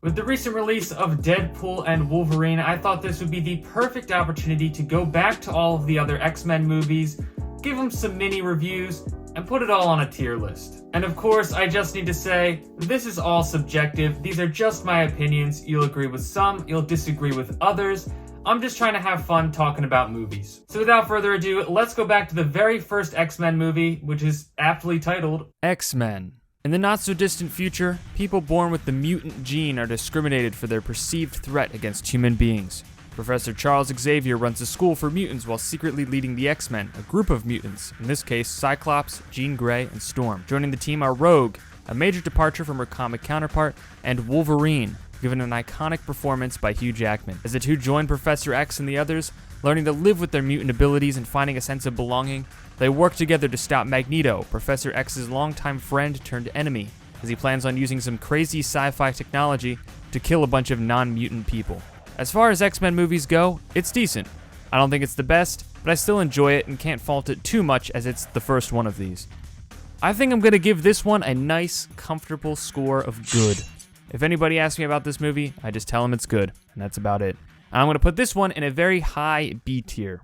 With the recent release of Deadpool and Wolverine, I thought this would be the perfect opportunity to go back to all of the other X-Men movies, give them some mini reviews, and put it all on a tier list. And of course, I just need to say, this is all subjective. These are just my opinions. You'll agree with some, you'll disagree with others. I'm just trying to have fun talking about movies. So without further ado, let's go back to the very first X-Men movie, which is aptly titled X-Men. In the not-so-distant future, people born with the mutant gene are discriminated for their perceived threat against human beings. Professor Charles Xavier runs a school for mutants while secretly leading the X-Men, a group of mutants, in this case Cyclops, Jean Grey, and Storm. Joining the team are Rogue, a major departure from her comic counterpart, and Wolverine, given an iconic performance by Hugh Jackman. As the two join Professor X and the others, learning to live with their mutant abilities and finding a sense of belonging, they work together to stop Magneto, Professor X's longtime friend turned enemy, as he plans on using some crazy sci-fi technology to kill a bunch of non-mutant people. As far as X-Men movies go, it's decent. I don't think it's the best, but I still enjoy it and can't fault it too much as it's the first one of these. I think I'm going to give this one a nice, comfortable score of good. If anybody asks me about this movie, I just tell them it's good, and that's about it. I'm going to put this one in a very high B tier.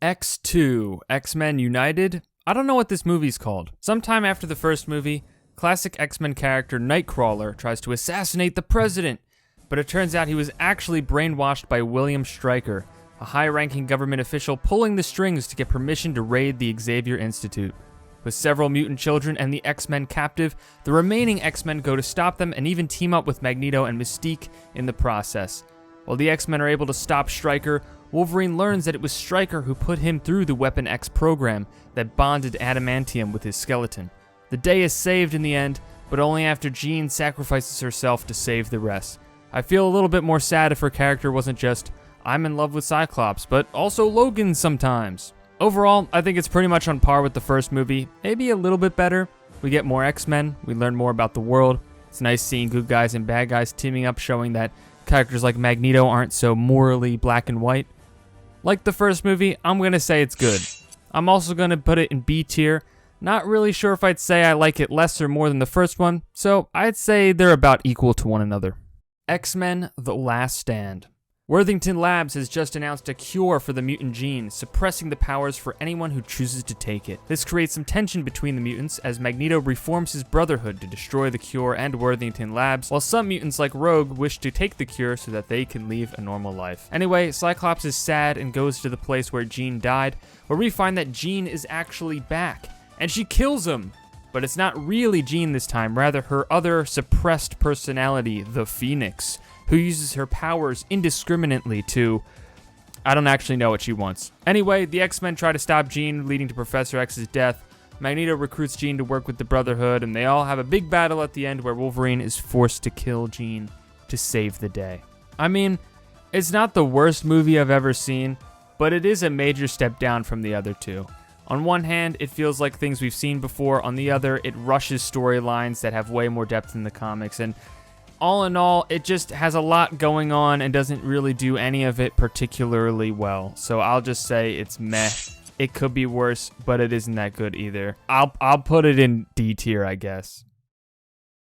X2, X-Men United? I don't know what this movie's called. Sometime after the first movie, classic X-Men character Nightcrawler tries to assassinate the president, but it turns out he was actually brainwashed by William Stryker, a high-ranking government official pulling the strings to get permission to raid the Xavier Institute. With several mutant children and the X-Men captive, the remaining X-Men go to stop them and even team up with Magneto and Mystique in the process. While the X-Men are able to stop Stryker, Wolverine learns that it was Stryker who put him through the Weapon X program that bonded adamantium with his skeleton. The day is saved in the end, but only after Jean sacrifices herself to save the rest. I feel a little bit more sad if her character wasn't just, I'm in love with Cyclops, but also Logan sometimes. Overall, I think it's pretty much on par with the first movie, maybe a little bit better. We get more X-Men, we learn more about the world. It's nice seeing good guys and bad guys teaming up, showing that characters like Magneto aren't so morally black and white. Like the first movie, I'm going to say it's good. I'm also going to put it in B tier. Not really sure if I'd say I like it less or more than the first one, so I'd say they're about equal to one another. X-Men: The Last Stand. Worthington Labs has just announced a cure for the mutant gene, suppressing the powers for anyone who chooses to take it. This creates some tension between the mutants as Magneto reforms his Brotherhood to destroy the cure and Worthington Labs, while some mutants like Rogue wish to take the cure so that they can live a normal life. Anyway, Cyclops is sad and goes to the place where Jean died, where we find that Jean is actually back, and she kills him! But it's not really Jean this time, rather her other suppressed personality, the Phoenix, who uses her powers indiscriminately to... I don't actually know what she wants. Anyway, the X-Men try to stop Jean, leading to Professor X's death. Magneto recruits Jean to work with the Brotherhood, and they all have a big battle at the end where Wolverine is forced to kill Jean to save the day. I mean, it's not the worst movie I've ever seen, but it is a major step down from the other two. On one hand, it feels like things we've seen before. On the other, it rushes storylines that have way more depth in the comics, and all in all, it just has a lot going on and doesn't really do any of it particularly well. So I'll just say it's meh. It could be worse, but it isn't that good either. I'll put it in D tier, I guess.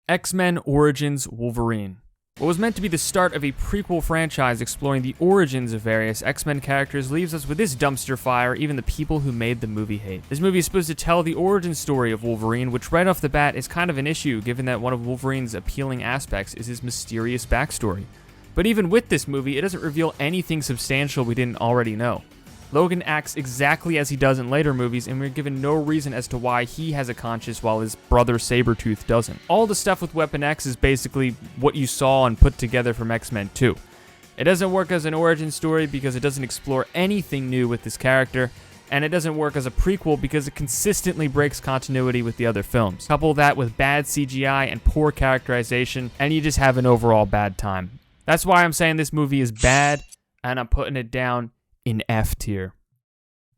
X-Men Origins Wolverine. What was meant to be the start of a prequel franchise exploring the origins of various X-Men characters leaves us with this dumpster fire even the people who made the movie hate. This movie is supposed to tell the origin story of Wolverine, which right off the bat is kind of an issue given that one of Wolverine's appealing aspects is his mysterious backstory. But even with this movie, it doesn't reveal anything substantial we didn't already know. Logan acts exactly as he does in later movies, and we're given no reason as to why he has a conscience while his brother Sabretooth doesn't. All the stuff with Weapon X is basically what you saw and put together from X-Men 2. It doesn't work as an origin story because it doesn't explore anything new with this character, and it doesn't work as a prequel because it consistently breaks continuity with the other films. Couple that with bad CGI and poor characterization, and you just have an overall bad time. That's why I'm saying this movie is bad, and I'm putting it down in F tier.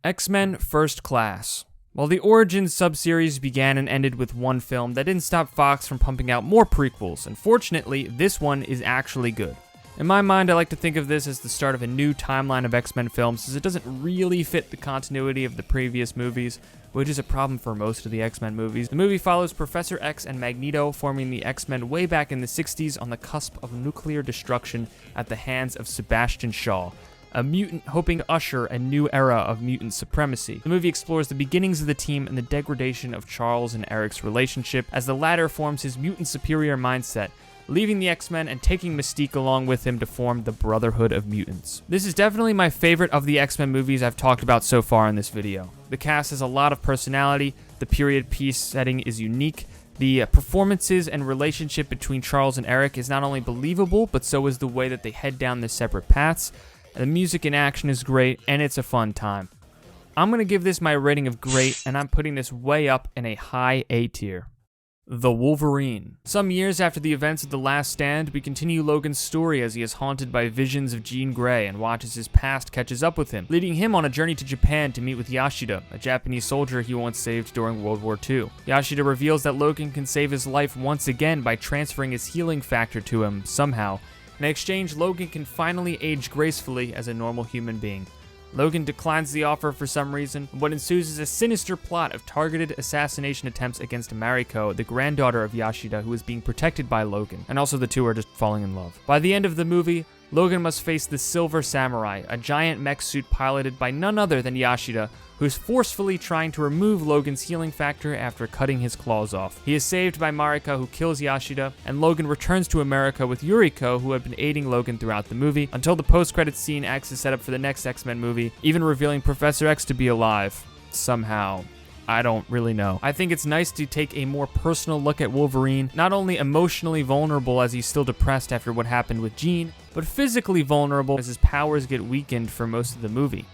X-Men First Class. While the Origins subseries began and ended with one film, that didn't stop Fox from pumping out more prequels. Unfortunately, this one is actually good. In my mind, I like to think of this as the start of a new timeline of X-Men films, as it doesn't really fit the continuity of the previous movies, which is a problem for most of the X-Men movies. The movie follows Professor X and Magneto forming the X-Men way back in the 60s on the cusp of nuclear destruction at the hands of Sebastian Shaw, a mutant hoping to usher a new era of mutant supremacy. The movie explores the beginnings of the team and the degradation of Charles and Eric's relationship as the latter forms his mutant superior mindset, leaving the X-Men and taking Mystique along with him to form the Brotherhood of Mutants. This is definitely my favorite of the X-Men movies I've talked about so far in this video. The cast has a lot of personality, the period piece setting is unique, the performances and relationship between Charles and Eric is not only believable, but so is the way that they head down their separate paths. The music and action is great, and it's a fun time. I'm going to give this my rating of great, and I'm putting this way up in a high A tier. The Wolverine. Some years after the events of The Last Stand, we continue Logan's story as he is haunted by visions of Jean Grey and watches his past catches up with him, leading him on a journey to Japan to meet with Yashida, a Japanese soldier he once saved during World War II. Yashida reveals that Logan can save his life once again by transferring his healing factor to him somehow. In exchange, Logan can finally age gracefully as a normal human being. Logan declines the offer for some reason. What ensues is a sinister plot of targeted assassination attempts against Mariko, the granddaughter of Yashida, who is being protected by Logan, and also the two are just falling in love. By the end of the movie, Logan must face the Silver Samurai, a giant mech suit piloted by none other than Yashida, who is forcefully trying to remove Logan's healing factor after cutting his claws off. He is saved by Mariko, who kills Yashida, and Logan returns to America with Yuriko, who had been aiding Logan throughout the movie, until the post-credits scene acts as setup for the next X-Men movie, even revealing Professor X to be alive. Somehow. I don't really know. I think it's nice to take a more personal look at Wolverine, not only emotionally vulnerable as he's still depressed after what happened with Jean, but physically vulnerable as his powers get weakened for most of the movie.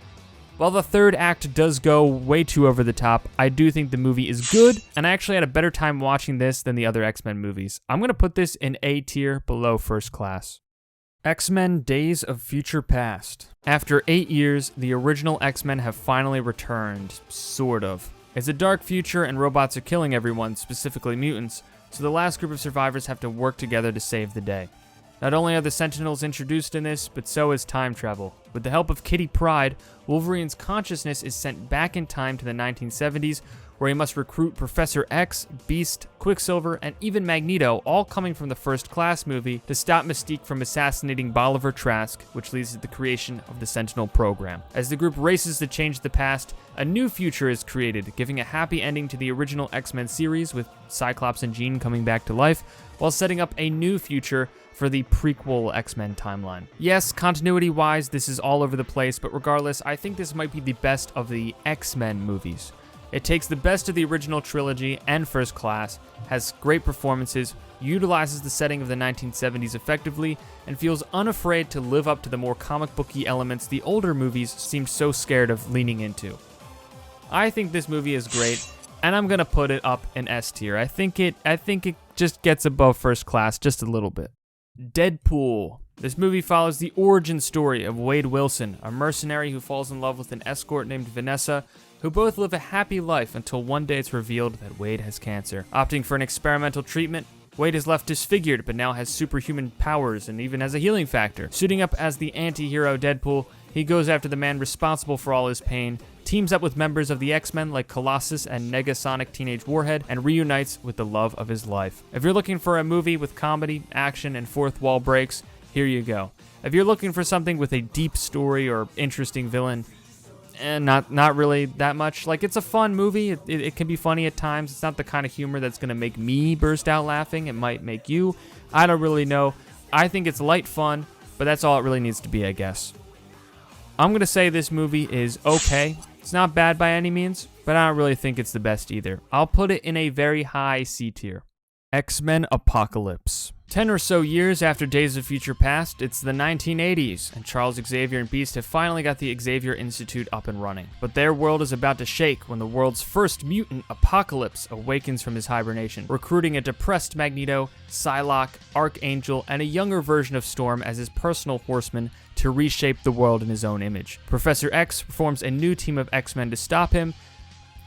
While the third act does go way too over the top, I do think the movie is good, and I actually had a better time watching this than the other X-Men movies. I'm going to put this in A tier below First Class. X-Men Days of Future Past. After 8 years, the original X-Men have finally returned, sort of. It's a dark future and robots are killing everyone, specifically mutants, so the last group of survivors have to work together to save the day. Not only are the Sentinels introduced in this, but so is time travel. With the help of Kitty Pryde, Wolverine's consciousness is sent back in time to the 1970s, where he must recruit Professor X, Beast, Quicksilver, and even Magneto, all coming from the First Class movie, to stop Mystique from assassinating Bolivar Trask, which leads to the creation of the Sentinel program. As the group races to change the past, a new future is created, giving a happy ending to the original X-Men series, with Cyclops and Jean coming back to life, while setting up a new future for the prequel X-Men timeline. Yes, continuity-wise, this is all over the place, but regardless, I think this might be the best of the X-Men movies. It takes the best of the original trilogy and First Class, has great performances, utilizes the setting of the 1970s effectively, and feels unafraid to live up to the more comic booky elements the older movies seemed so scared of leaning into. I think this movie is great, and I'm gonna put it up in S tier. I think it just gets above First Class just a little bit. Deadpool. This movie follows the origin story of Wade Wilson, a mercenary who falls in love with an escort named Vanessa, who both live a happy life until one day it's revealed that Wade has cancer. Opting for an experimental treatment, Wade is left disfigured but now has superhuman powers and even has a healing factor. Suiting up as the anti-hero Deadpool, he goes after the man responsible for all his pain, teams up with members of the X-Men like Colossus and Negasonic Teenage Warhead, and reunites with the love of his life. If you're looking for a movie with comedy, action, and fourth wall breaks, here you go. If you're looking for something with a deep story or interesting villain, not really that much. Like, it's a fun movie. It can be funny at times. It's not the kind of humor that's going to make me burst out laughing. It might make you. I don't really know. I think it's light fun, but that's all it really needs to be, I guess. I'm going to say this movie is okay. It's not bad by any means, but I don't really think it's the best either. I'll put it in a very high C tier. X-Men Apocalypse. 10 or so years after Days of Future Past, it's the 1980s, and Charles Xavier and Beast have finally got the Xavier Institute up and running. But their world is about to shake when the world's first mutant, Apocalypse, awakens from his hibernation, recruiting a depressed Magneto, Psylocke, Archangel, and a younger version of Storm as his personal horsemen to reshape the world in his own image. Professor X forms a new team of X-Men to stop him.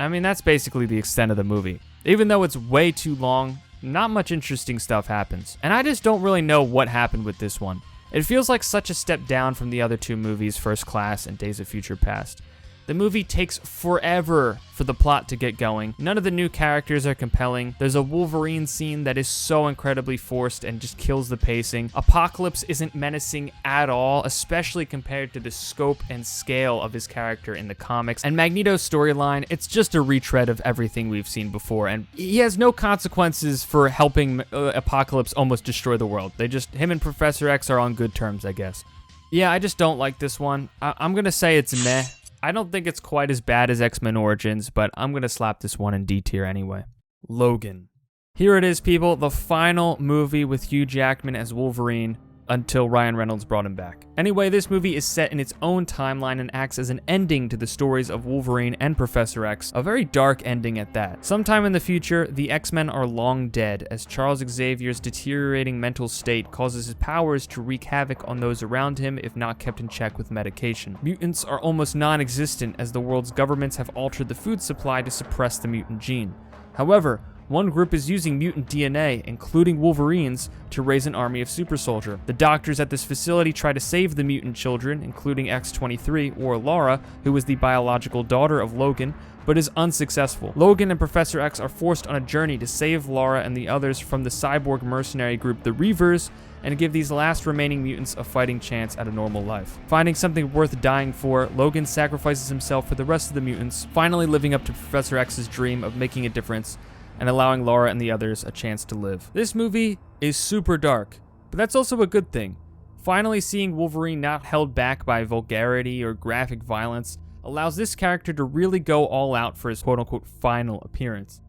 I mean, that's basically the extent of the movie. Even though it's way too long, not much interesting stuff happens. And I just don't really know what happened with this one. It feels like such a step down from the other two movies, First Class and Days of Future Past. The movie takes forever for the plot to get going. None of the new characters are compelling. There's a Wolverine scene that is so incredibly forced and just kills the pacing. Apocalypse isn't menacing at all, especially compared to the scope and scale of his character in the comics. And Magneto's storyline, it's just a retread of everything we've seen before, and he has no consequences for helping Apocalypse almost destroy the world. Him and Professor X are on good terms, I guess. Yeah, I just don't like this one. I'm gonna say it's meh. I don't think it's quite as bad as X-Men Origins, but I'm going to slap this one in D tier anyway. Logan. Here it is, people, the final movie with Hugh Jackman as Wolverine until Ryan Reynolds brought him back. Anyway, this movie is set in its own timeline and acts as an ending to the stories of Wolverine and Professor X, a very dark ending at that. Sometime in the future, the X-Men are long dead, as Charles Xavier's deteriorating mental state causes his powers to wreak havoc on those around him if not kept in check with medication. Mutants are almost non-existent, as the world's governments have altered the food supply to suppress the mutant gene. However, one group is using mutant DNA, including Wolverines, to raise an army of super soldier. The doctors at this facility try to save the mutant children, including X-23, or Laura, who is the biological daughter of Logan, but is unsuccessful. Logan and Professor X are forced on a journey to save Laura and the others from the cyborg mercenary group, the Reavers, and give these last remaining mutants a fighting chance at a normal life. Finding something worth dying for, Logan sacrifices himself for the rest of the mutants, finally living up to Professor X's dream of making a difference and allowing Laura and the others a chance to live. This movie is super dark, but that's also a good thing. Finally seeing Wolverine not held back by vulgarity or graphic violence allows this character to really go all out for his quote-unquote final appearance.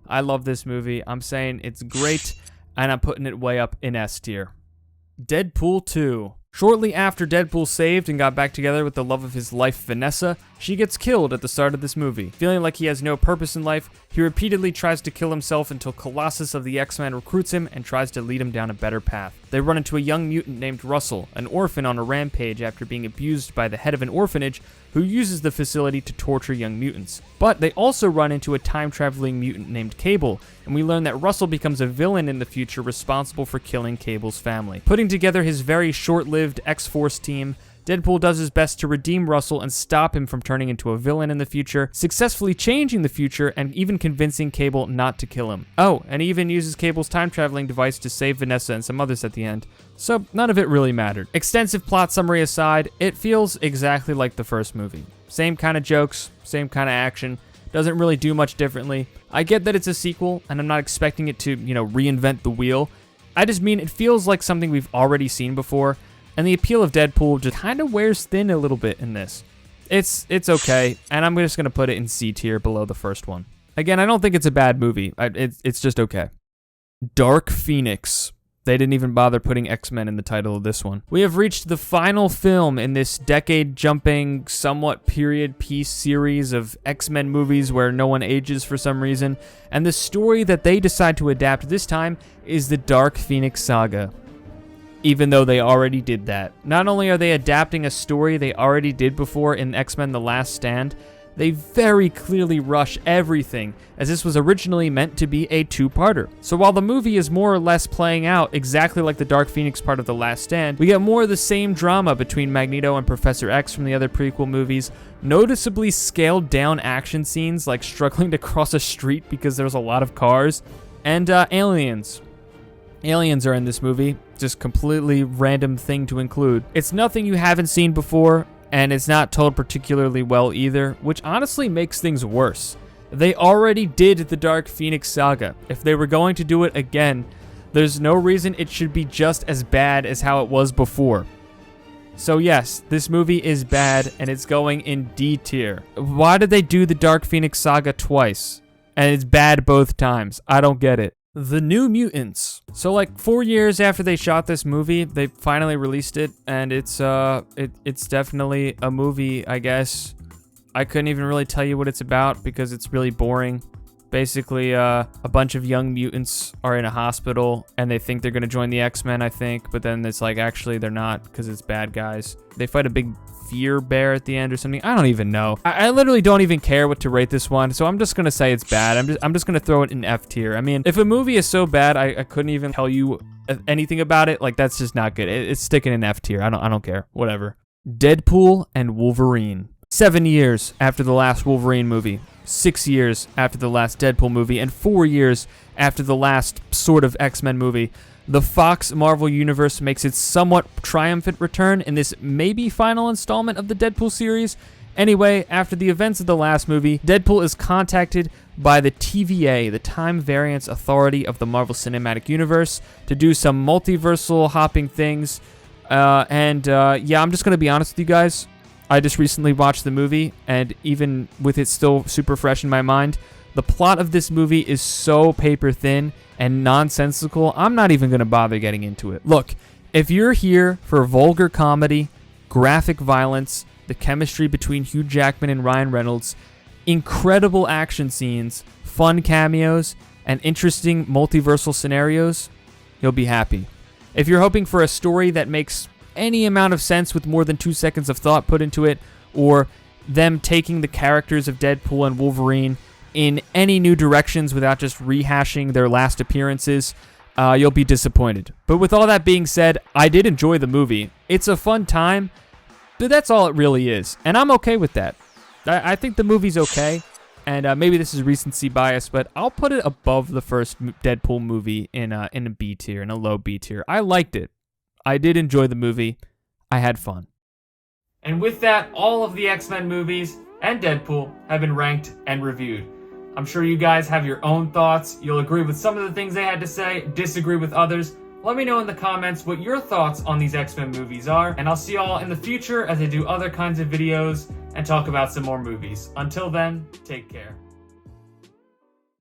I love this movie. I'm saying it's great, and I'm putting it way up in S tier. Deadpool 2. Shortly after Deadpool saved and got back together with the love of his life, Vanessa, she gets killed at the start of this movie. Feeling like he has no purpose in life, he repeatedly tries to kill himself until Colossus of the X-Men recruits him and tries to lead him down a better path. They run into a young mutant named Russell, an orphan on a rampage after being abused by the head of an orphanage who uses the facility to torture young mutants. But they also run into a time-traveling mutant named Cable, and we learn that Russell becomes a villain in the future responsible for killing Cable's family. Putting together his very short-lived X-Force team, Deadpool does his best to redeem Russell and stop him from turning into a villain in the future, successfully changing the future and even convincing Cable not to kill him. Oh, and he even uses Cable's time-traveling device to save Vanessa and some others at the end. So none of it really mattered. Extensive plot summary aside, it feels exactly like the first movie. Same kind of jokes, same kind of action, doesn't really do much differently. I get that it's a sequel, and I'm not expecting it to, reinvent the wheel. I just mean it feels like something we've already seen before, and the appeal of Deadpool just kind of wears thin a little bit in this. It's okay, and I'm just going to put it in C tier below the first one. Again, I don't think it's a bad movie. It's just okay. Dark Phoenix. They didn't even bother putting X-Men in the title of this one. We have reached the final film in this decade-jumping, somewhat period piece series of X-Men movies where no one ages for some reason, and the story that they decide to adapt this time is the Dark Phoenix saga. Even though they already did that. Not only are they adapting a story they already did before in X-Men The Last Stand, they very clearly rush everything, as this was originally meant to be a two-parter. So while the movie is more or less playing out exactly like the Dark Phoenix part of The Last Stand, we get more of the same drama between Magneto and Professor X from the other prequel movies, noticeably scaled down action scenes like struggling to cross a street because there's a lot of cars, and aliens. Aliens are in this movie, just completely random thing to include. It's nothing you haven't seen before, and it's not told particularly well either, which honestly makes things worse. They already did the Dark Phoenix saga. If they were going to do it again, there's no reason it should be just as bad as how it was before. So yes, this movie is bad, and it's going in D tier. Why did they do the Dark Phoenix saga twice? And it's bad both times. I don't get it. The New Mutants. So like 4 years after they shot this movie, they finally released it, and it's definitely a movie, I guess. I couldn't even really tell you what it's about because it's really boring. Basically, a bunch of young mutants are in a hospital, and they think they're going to join the X-Men, I think, but then it's like, actually, they're not, because it's bad guys. They fight a big fear bear at the end or something. I don't even know. I literally don't even care what to rate this one, so I'm just going to say it's bad. I'm just going to throw it in F tier. I mean, if a movie is so bad, I couldn't even tell you anything about it, like, that's just not good. It's sticking in F tier. I don't care. Whatever. Deadpool and Wolverine. 7 years after the last Wolverine movie, 6 years after the last Deadpool movie, and 4 years after the last sort of X-Men movie, the Fox Marvel Universe makes its somewhat triumphant return in this maybe final installment of the Deadpool series. Anyway, after the events of the last movie, Deadpool is contacted by the TVA, the Time Variance Authority of the Marvel Cinematic Universe, to do some multiversal hopping things. Yeah, I'm just going to be honest with you guys. I just recently watched the movie, and even with it still super fresh in my mind, the plot of this movie is so paper thin and nonsensical, I'm not even going to bother getting into it. Look, if you're here for vulgar comedy, graphic violence, the chemistry between Hugh Jackman and Ryan Reynolds, incredible action scenes, fun cameos, and interesting multiversal scenarios, you'll be happy. If you're hoping for a story that makes any amount of sense with more than 2 seconds of thought put into it, or them taking the characters of Deadpool and Wolverine in any new directions without just rehashing their last appearances, you'll be disappointed. But with all that being said, I did enjoy the movie. It's a fun time, but that's all it really is, and I'm okay with that. I think the movie's okay, and maybe this is recency bias, but I'll put it above the first Deadpool movie in a B tier, in a low B tier. I liked it. I did enjoy the movie. I had fun. And with that, all of the X-Men movies and Deadpool have been ranked and reviewed. I'm sure you guys have your own thoughts. You'll agree with some of the things they had to say, disagree with others. Let me know in the comments what your thoughts on these X-Men movies are, and I'll see y'all in the future as I do other kinds of videos and talk about some more movies. Until then, take care.